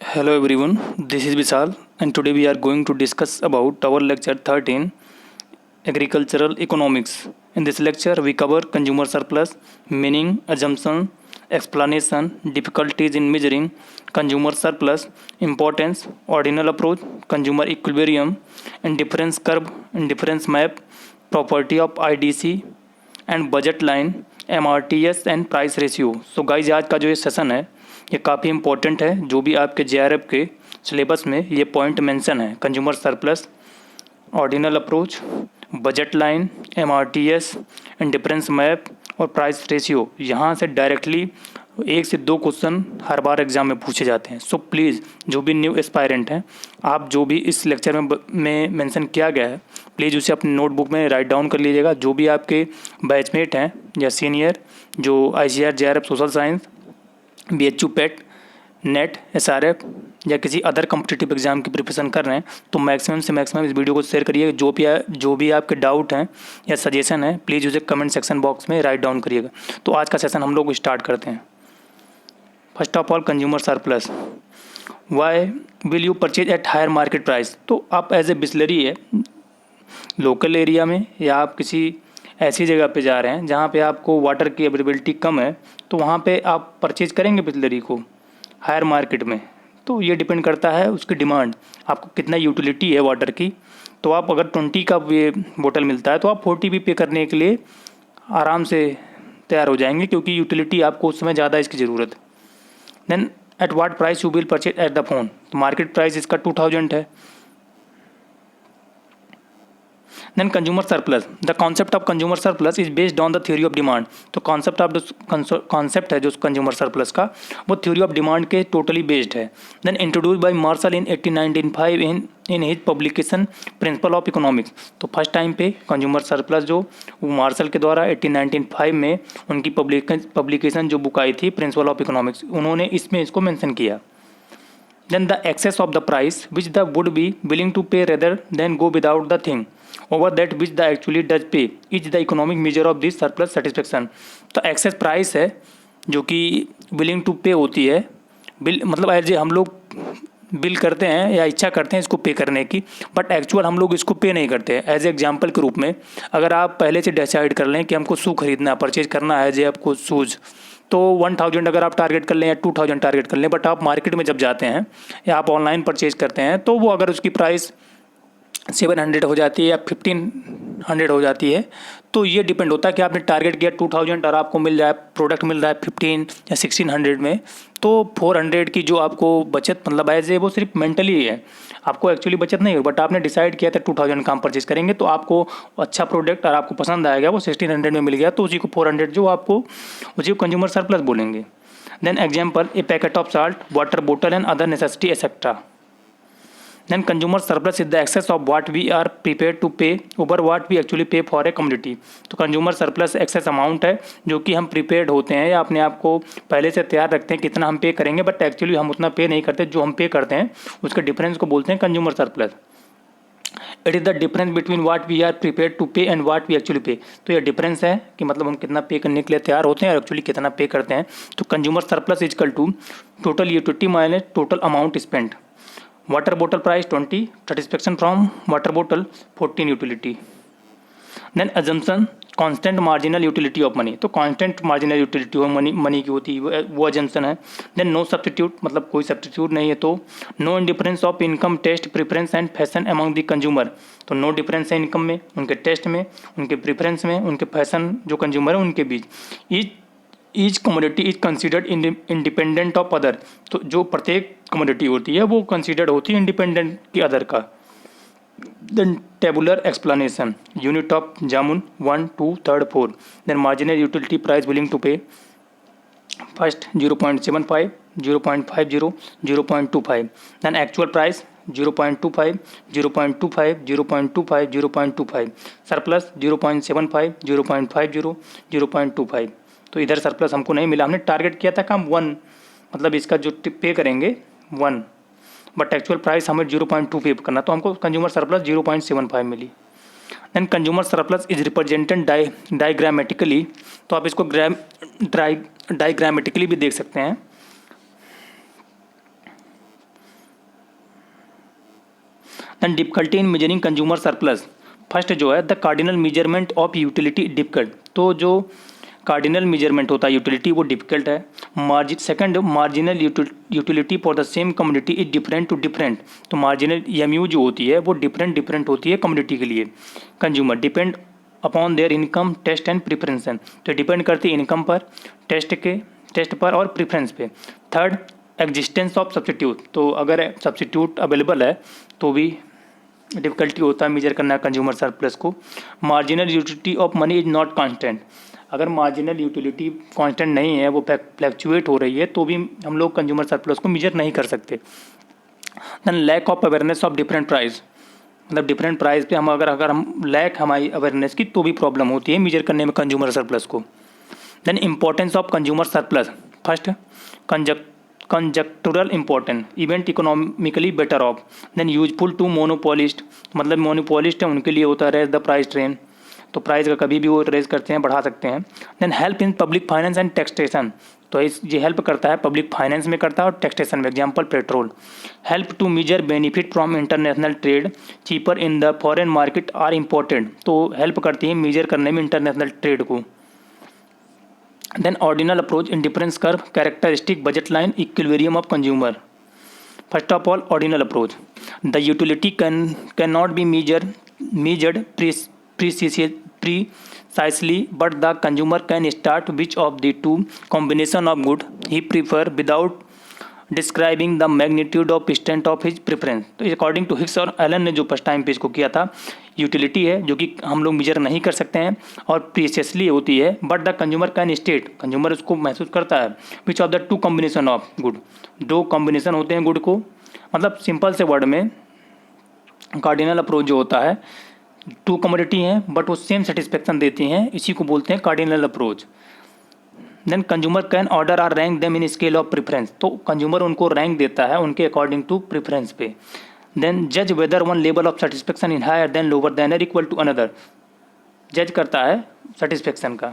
Hello everyone, this is Vishal and today we are going to discuss about our lecture 13 Agricultural Economics. In this lecture we cover consumer surplus, meaning, assumption, explanation, difficulties in measuring consumer surplus, importance, ordinal approach, consumer equilibrium, indifference curve, indifference map, property of IDC and budget line MRTS and price ratio. So guys आज का जो ये session है ये काफ़ी important है। जो भी आपके JRF के सिलेबस में ये पॉइंट मेंशन है, consumer surplus, ordinal approach, budget line, MRTS, indifference map और प्राइस रेशियो, यहाँ से डायरेक्टली 1 से 2 क्वेश्चन हर बार एग्जाम में पूछे जाते हैं। सो प्लीज़ जो भी न्यू एस्पायरेंट हैं, आप जो भी इस लेक्चर में मेंशन किया गया है प्लीज़ उसे अपने नोटबुक में राइट डाउन कर लीजिएगा। जो भी आपके बैचमेट हैं या सीनियर जो ICAR JRF social science, BHU PET, net, SRF या किसी अदर कॉम्पिटिटिव एग्जाम की प्रिपरेशन कर रहे हैं तो मैक्सिमम से मैक्सिमम इस वीडियो को शेयर करिए। जो भी आपके डाउट हैं या सजेशन है प्लीज़ उसे कमेंट सेक्शन बॉक्स में राइट डाउन करिएगा। तो आज का सेशन हम लोग स्टार्ट करते हैं। First of all, consumer surplus, why will you purchase at higher market price. तो आप एज ए बिस्लरी है लोकल एरिया में या आप किसी ऐसी जगह पे जा रहे हैं जहाँ पे आपको वाटर की अवेलेबिलिटी कम है तो वहाँ पे आप परचेज करेंगे बिस्लरी को हायर मार्केट में। तो ये डिपेंड करता है उसकी डिमांड, आपको कितना यूटिलिटी है वाटर की। तो आप अगर 20 का ये बोतल मिलता है तो आप 40 भी पे करने के लिए आराम से तैयार हो जाएंगे क्योंकि यूटिलिटी आपको उस समय ज़्यादा इसकी ज़रूरत है। Then at what price you will purchase at the phone. तो मार्केट प्राइस इसका 2000 है। Then consumer surplus, the concept of consumer surplus is based on the theory of demand. तो कॉन्सेप्ट है जो कंज्यूमर सरप्लस का वो थ्योरी ऑफ डिमांड के totally based है। Then introduce by Marshall in 1895 in his publication principle of economics. तो first time पे consumer surplus जो वो मार्शल के द्वारा 1895 में उनकी पब्लिकेशन जो बुक आई थी प्रिंसिपल ऑफ इकोनॉमिक्स, उन्होंने इसमें इसको मेंशन किया। Then the excess of the price which the would be willing to pay rather than go without the thing over that which the actually does pay is the economic measure of this surplus satisfaction। तो access price है जो कि willing to पे होती है, bill मतलब as a हम लोग बिल करते हैं या इच्छा करते हैं इसको पे करने की, बट एक्चुअल हम लोग इसको पे नहीं करते। एज एग्जाम्पल के रूप में अगर आप पहले से डिसाइड कर लें कि हमको शू खरीदना परचेज करना है, एज आपको शूज़, तो 1000 अगर आप टारगेट कर लें या 2000 टारगेट कर लें, बट आप मार्केट में जब जाते हैं या आप ऑनलाइन परचेज करते हैं तो वो अगर उसकी प्राइस 700 हो जाती है या 1500 हो जाती है तो ये डिपेंड होता है कि आपने टारगेट किया 2000 और आपको मिल जाए प्रोडक्ट मिल रहा है 15 या 1600 में, तो 400 की जो आपको बचत मतलब एज ए वो सिर्फ मेंटली है, आपको एक्चुअली बचत नहीं हो, बट आपने डिसाइड किया था 2000 का हम परचेज करेंगे तो आपको अच्छा प्रोडक्ट और आपको पसंद आएगा वो 1600 में मिल गया तो उसी को 400 जो आपको उसी को कंज्यूमर सरप्लस बोलेंगे। Then example, a packet of salt, water बोतल and other necessity etcetera. Then consumer surplus is the excess of what we are prepared to pay over what we actually pay for a commodity। तो consumer surplus excess amount है जो कि हम prepaid होते हैं या अपने आप को पहले से तैयार रखते हैं कितना हम पे करेंगे, बट एक्चुअली हम उतना पे नहीं करते, जो हम पे करते हैं उसके डिफरेंस को बोलते हैं consumer surplus. It is the difference between what we are prepaid to pay and what we actually pay. तो ये डिफरेंस है कि मतलब हम कितना पे करने के लिए तैयार होते हैं और एक्चुअली कितना पे करते हैं। तो consumer surplus is equal to total utility minus total amount spend. Water बोतल प्राइस 20, सेटिस्फेक्शन फ्रॉम वाटर बोतल 14 utility. Then assumption, constant marginal utility of money. तो constant marginal utility of money की होती है वो अजम्पशन है। देन नो सब्सटीट्यूट, मतलब कोई सब्सटीट्यूट नहीं है। तो no difference of income, taste, preference and fashion among the consumer. तो नो डिफरेंस है इनकम में, उनके टेस्ट में, उनके प्रेफरेंस में, उनके फैशन जो कंज्यूमर है उनके बीच। Each commodity is considered independent of other. तो जो प्रत्येक कमोडिटी होती है वो कंसिडर्ड होती है इंडिपेंडेंट की अदर का। Then tabular explanation, unit of jamun 1, 2, 3, 4। Then marginal utility price willing to pay, first 0.75, 0.50, 0.25। Then actual price 0.25, 0.25, 0.25, 0.25। Surplus 0.75, 0.50, 0.25। तो इधर सरप्लस हमको नहीं मिला, हमने टारगेट किया था कि हम 1 मतलब इसका जो पे करेंगे 1, बट एक्चुअल प्राइस हमें 0.2 पे करना, तो हमको कंज्यूमर सरप्लस 0.75 मिली। Then consumer surplus is represented diagrammatically. तो आप इसको डायग्रामेटिकली भी देख सकते हैं। Then difficulty in measuring consumer surplus, first जो है the cardinal measurement of utility difficult, तो जो कार्डिनल मेजरमेंट होता है यूटिलिटी वो डिफिकल्ट है। Margin second marginal utility for the same community is different to different, तो मार्जिनल एमयू जो होती है वो डिफरेंट होती है कम्युनिटी के लिए। Consumer depend upon their income taste and preference, तो डिपेंड करती है इनकम पर, टेस्ट पर और प्रिफरेंस पे। थर्ड एग्जिस्टेंस ऑफ सब्सिट्यूट, तो अगर सब्सिट्यूट अवेलेबल है तो भी डिफिकल्टी होता है मेजर करना कंज्यूमर सरप्लस को। Marginal utility of money is not constant, अगर मार्जिनल यूटिलिटी कांस्टेंट नहीं है, वो फ्लैक्चुएट हो रही है, तो भी हम लोग कंज्यूमर सरप्लस को मेजर नहीं कर सकते। Then lack of awareness of different price, मतलब डिफरेंट प्राइस पे हम अगर हम लैक हमारी अवेयरनेस की तो भी प्रॉब्लम होती है मेजर करने में कंज्यूमर सरप्लस को। Then importance of consumer surplus, first conjectural important, event economically better off, then useful to monopolist, मतलब मोनोपोलिस्ट है उनके लिए होता है रेज द प्राइस ट्रेन, तो प्राइस का कभी भी वो रेज करते हैं, बढ़ा सकते हैं। Then help in public finance and taxation, तो ये हेल्प करता है पब्लिक फाइनेंस में करता है और टैक्सेशन में, example petrol. Help to measure benefit from international trade cheaper in the foreign market are important, तो हेल्प करती है मेजर करने में इंटरनेशनल ट्रेड को। Then ordinal approach in difference curve characteristic budget line equilibrium of consumer. First of all ordinal approach, the utility can not be measured precisely, but the consumer can start which of the two combination of good he prefer without describing the magnitude of extent of his preference, तो according to Hicks और Elon ने जो first time पे इसको किया था, utility है जो कि हम लोग मेजर नहीं कर सकते हैं और प्रीशियसली होती है, but the consumer can state, consumer उसको महसूस करता है, which of the two combination of good, दो कॉम्बिनेशन होते हैं गुड को, मतलब सिंपल से वर्ड में कार्डिनल अप्रोच जो होता है, टू कमोडिटी हैं बट वो सेम सेटिस्फेक्शन देती हैं, इसी को बोलते हैं cardinal approach. Then consumer can order or rank them in scale of preference, तो कंज्यूमर उनको रैंक देता है उनके अकॉर्डिंग टू प्रेफरेंस पे। देन जज whether one level of satisfaction in higher than lower than और इक्वल टू अनदर, जज करता है सेटिस्फेक्शन का।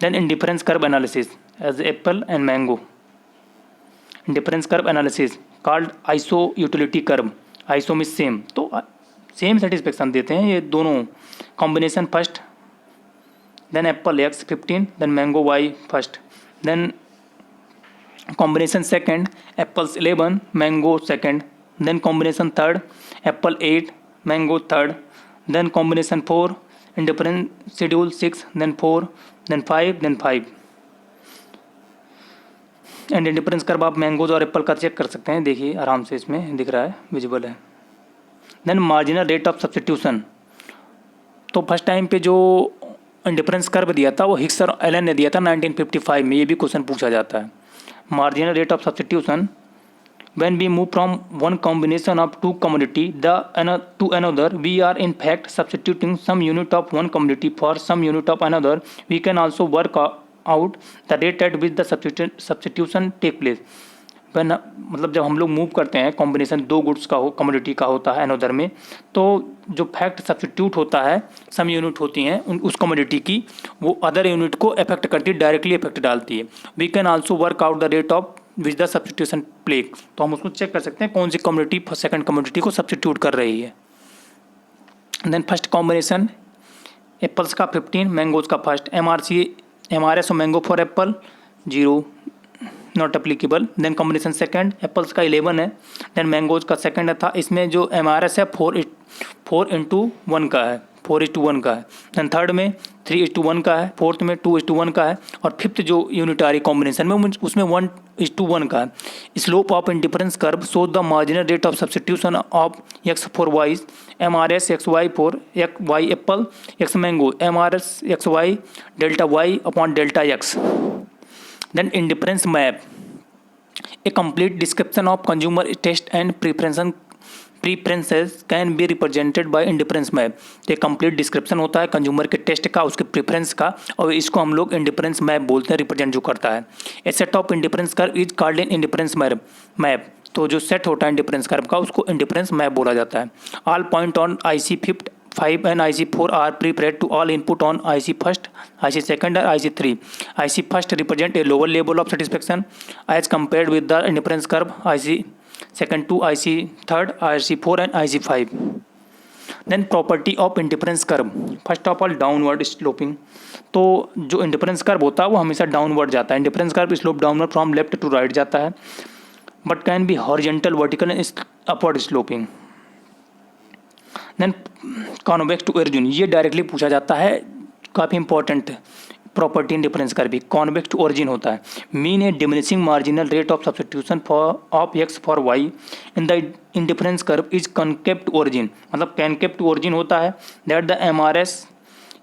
Then indifference curve analysis as apple and mango, indifference curve analysis called iso utility curve, iso में same, तो same satisfaction देते हैं ये दोनों combination first, then apple X 15, then mango Y first, then combination second apples 11 mango second, then combination third apple 8 mango third, then combination 4 indifference schedule 6 then 4 then 5 then 5 and indifference curve आप mangoes और apple का check कर सकते हैं, देखिए आराम से इसमें दिख रहा है, विजिबल है। Then marginal rate of substitution, तो फर्स्ट टाइम पे जो इंडिफरेंस कर्व दिया था वो हिक्स और एलन ने दिया था 1955 में, ये भी क्वेश्चन पूछा जाता है। Marginal rate of substitution when we move from one combination of two commodity to another we are in fact substituting some unit of one commodity for some unit of another, we can also work out the rate at which the substitution take place. When मतलब जब हम लोग move करते हैं combination दो goods का हो commodity का होता है अनदर में, तो जो फैक्ट सब्स्टिट्यूट होता है सम यूनिट होती हैं उस कमोडिटी की, वो अदर यूनिट को अफेक्ट करती है, डायरेक्टली इफेक्ट डालती है। We can also work out the rate of which the substitution place, तो हम उसको चेक कर सकते हैं कौन सी कमोडिटी सेकंड कमोडिटी को सब्स्टिट्यूट कर रही है। देन फर्स्ट कॉम्बिनेशन एप्पल्स का 15 मैंगोज का फर्स्ट, MRS और mango for apple 0 not applicable. Then combination second apples का 11 है, देन मैंगोज का सेकंड था, इसमें जो MRS है 4:1 का है, 4:1 का है। देन थर्ड में 3:1 का है, फोर्थ में 2:1 का है, और फिफ्थ जो यूनिटारी कॉम्बिनेशन में उसमें 1:1 का है। Slope of indifference curve shows the marginal rate of substitution of x for y, MRS XY for y Apple x mango, MRS XY delta y upon delta x। Then indifference map, a complete description of consumer taste and preferences can be represented by indifference map। तो complete description होता है consumer के test का, उसके preference का, और इसको हम लोग इंडिफरेंस मैप बोलते हैं, रिप्रेजेंट जो करता है। A set of indifference curve is called an indifference map, तो जो सेट होता है इंडिफरेंस कर्व का उसको इंडिफरेंस मैप बोला जाता है। All point on IC 5 and IC 4 are prepared to all input on IC first, IC second or IC 3. IC first represent a lower level of satisfaction as compared with the indifference curve. second 2 IC, third IC4 and IC5. Then property of indifference curve, first of all downward sloping. तो जो indifference curve होता है वो हमेशा downward जाता है। Indifference curve slope downward from left to right जाता है, but can be horizontal, vertical and upward sloping. Then convex to origin, ये डायरेक्टली पूछा जाता है, काफ़ी इंपॉर्टेंट प्रॉपर्टी इंडिफरेंस कर्व भी कॉन्वेक्स टू ओरिजिन होता है। Mean a diminishing marginal rate of substitution for of x for y in the indifference curve is concave to origin, मतलब concave to origin होता है। That the MRS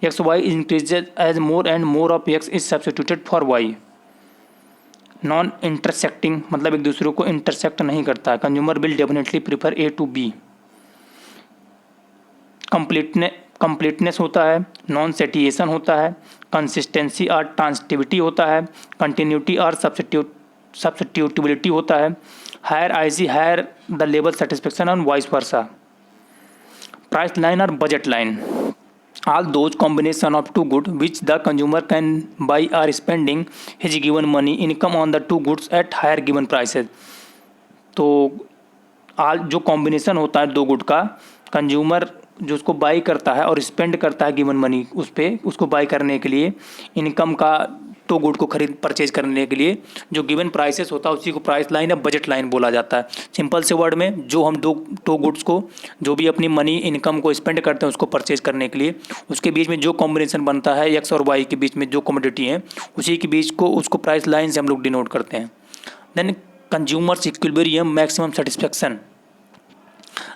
x y increases as more and more of x is substituted for y. Non intersecting, मतलब एक दूसरे को intersect नहीं करता है। Consumer will definitely prefer A to B। Completeness होता है, नॉन सेटिएशन होता है, कंसिस्टेंसी और ट्रांसिटिविटी होता है, कंटिन्यूटी और सब्स्टिट्यूटिबिलिटी होता है, higher IC higher the level satisfaction और वाइस वर्सा। प्राइस लाइन और budget line, all those combination of two goods which the consumer can buy or spending his given money income on the two goods at higher given prices। तो आल जो combination होता है दो good का, consumer जो उसको by करता है और स्पेंड करता है गिवन मनी उस पर, उसको बाई करने के लिए, इनकम का तो गुड को खरीद परचेज करने के लिए जो गिवन प्राइसेस होता है उसी को प्राइस लाइन या बजट लाइन बोला जाता है। सिंपल से वर्ड में जो हम दो गुड्स को, जो भी अपनी मनी इनकम को स्पेंड करते हैं उसको परचेज करने के लिए, उसके बीच में जो कॉम्बिनेशन बनता है एक्स और वाई के बीच में जो कमोडिटी है उसी के बीच को उसको प्राइस लाइन से हम लोग डिनोट करते हैं। Then consumer's equilibrium maximum satisfaction,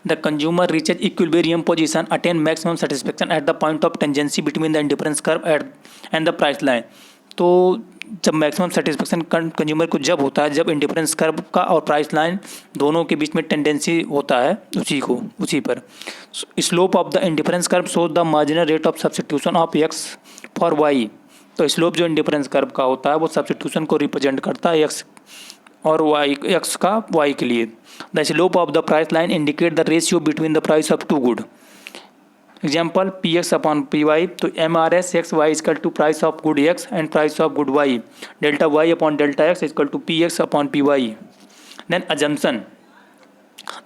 the consumer reaches equilibrium position, attain maximum satisfaction at the point of tangency between the indifference curve and the price line। तो जब मैक्सिमम सेटिस्फेक्शन कंज्यूमर को जब होता है जब इंडिफरेंस कर्व का और price line दोनों के बीच में टेंडेंसी होता है उसी पर। Slope of the indifference curve shows the marginal rate of substitution of x for y. तो स्लोप जो इंडिफरेंस कर्व का होता है वो सब्स्टिट्यूशन को रिप्रेजेंट करता है एक्स और वाई, एक्स का वाई के लिए। The slope of the price line indicate the ratio between the price of two good. Example PX upon PY, तो MRS x y equal to price of good x and price of good y, delta y upon delta x equal to PX upon PY। Then assumption,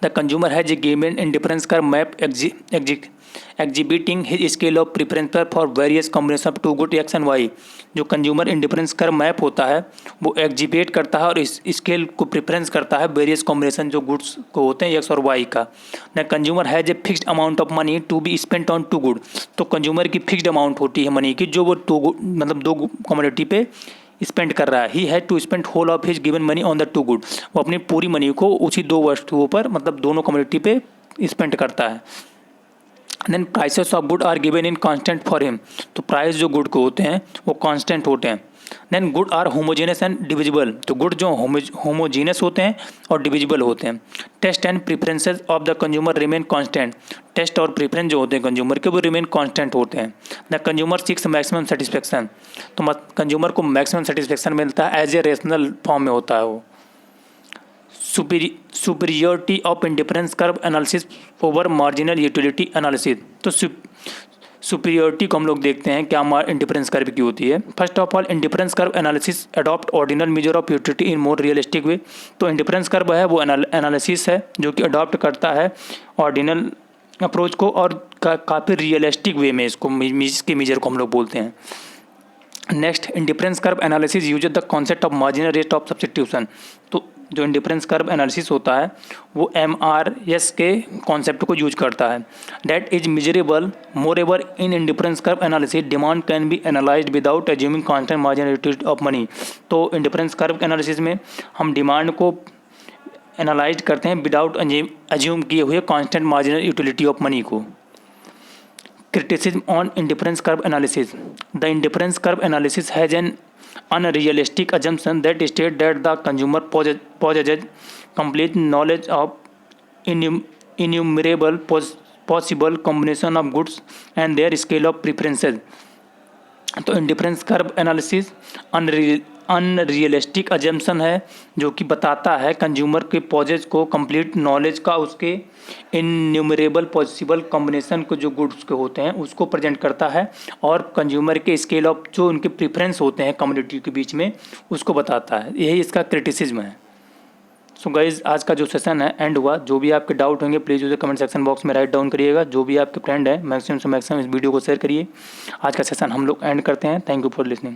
the consumer has given indifference curve map exhibiting his scale of preference for various combination of two good x and y। जो consumer indifference curve map होता है वो exhibit करता है और इस scale को preference करता है वेरियस कॉम्बिनेशन जो गुड्स को होते हैं एक्स और वाई का। न consumer has a fixed amount of money to be spent on two good, तो कंज्यूमर की फिक्स्ड अमाउंट होती है मनी की जो वो मतलब दो कमोडिटी पे स्पेंड कर रहा है। He had to spend whole of his given money on the two good, वो अपनी पूरी मनी को उसी दो वस्तुओं पर मतलब दोनों कमोडिटी पे स्पेंड करता है। Then prices of good are given in constant for him, तो प्राइस जो गुड को होते हैं वो कांस्टेंट होते हैं। Then good are homogeneous and divisible, तो गुड जो होमोजीनस होते हैं और डिविजिबल होते हैं। Taste and preferences of the consumer remain constant, taste और प्रेफरेंस जो होते हैं कंज्यूमर के वो रिमेन कांस्टेंट होते हैं। The consumer seeks maximum satisfaction, तो कंज्यूमर को मैक्सिमम सेटिस्फेक्शन मिलता है एज ए रेशनल फॉर्म में होता है वो। Superiority of indifference curve analysis over marginal utility analysis, तो सुपीरियरिटी को हम लोग देखते हैं क्या इंडिफरेंस कर्व की होती है। First of all indifference curve analysis adopt ordinal measure of utility in more realistic way, तो इंडिफरेंस कर्व है वो एनालिसिस है जो कि अडॉप्ट करता है ऑर्डिनल अप्रोच को और काफ़ी रियलिस्टिक वे में इसके मेजर को हम लोग बोलते हैं। Next indifference curve analysis uses the concept of marginal rate of substitution, तो जो इंडिफरेंस कर्व एनालिसिस होता है वो MRS के कॉन्सेप्ट को यूज करता है। That is measurable more ever in indifference curve analysis demand can be analysed without assuming constant marginal utility of money, तो इंडिफरेंस कर्व एनालिसिस में हम डिमांड को एनालाइज करते हैं विदाउट एज्यूम किए हुए constant marginal utility of money को। Criticism on indifference curve analysis, the indifference curve analysis has an unrealistic assumption that states that the consumer possesses complete knowledge of innumerable possible combination of goods and their scale of preferences। तो indifference curve analysis unrealistic assumption है जो कि बताता है consumer के possess को complete knowledge का उसके इनन्यूमरेबल पॉसिबल कॉम्बिनेशन को जो गुड्स के होते हैं उसको प्रेजेंट करता है और कंज्यूमर के स्केल ऑफ जो उनके प्रेफरेंस होते हैं कम्युनिटी के बीच में उसको बताता है। यही इसका क्रिटिसिज्म है। सो गाइज आज का जो सेशन है एंड हुआ। जो भी आपके डाउट होंगे प्लीज़ उसे कमेंट सेक्शन बॉक्स में राइट डाउन करिएगा। जो भी आपके फ्रेंड है मैक्सिमम से मैक्सिमम इस वीडियो को शेयर करिए। आज का सेशन हम लोग एंड करते हैं। Thank you for listening.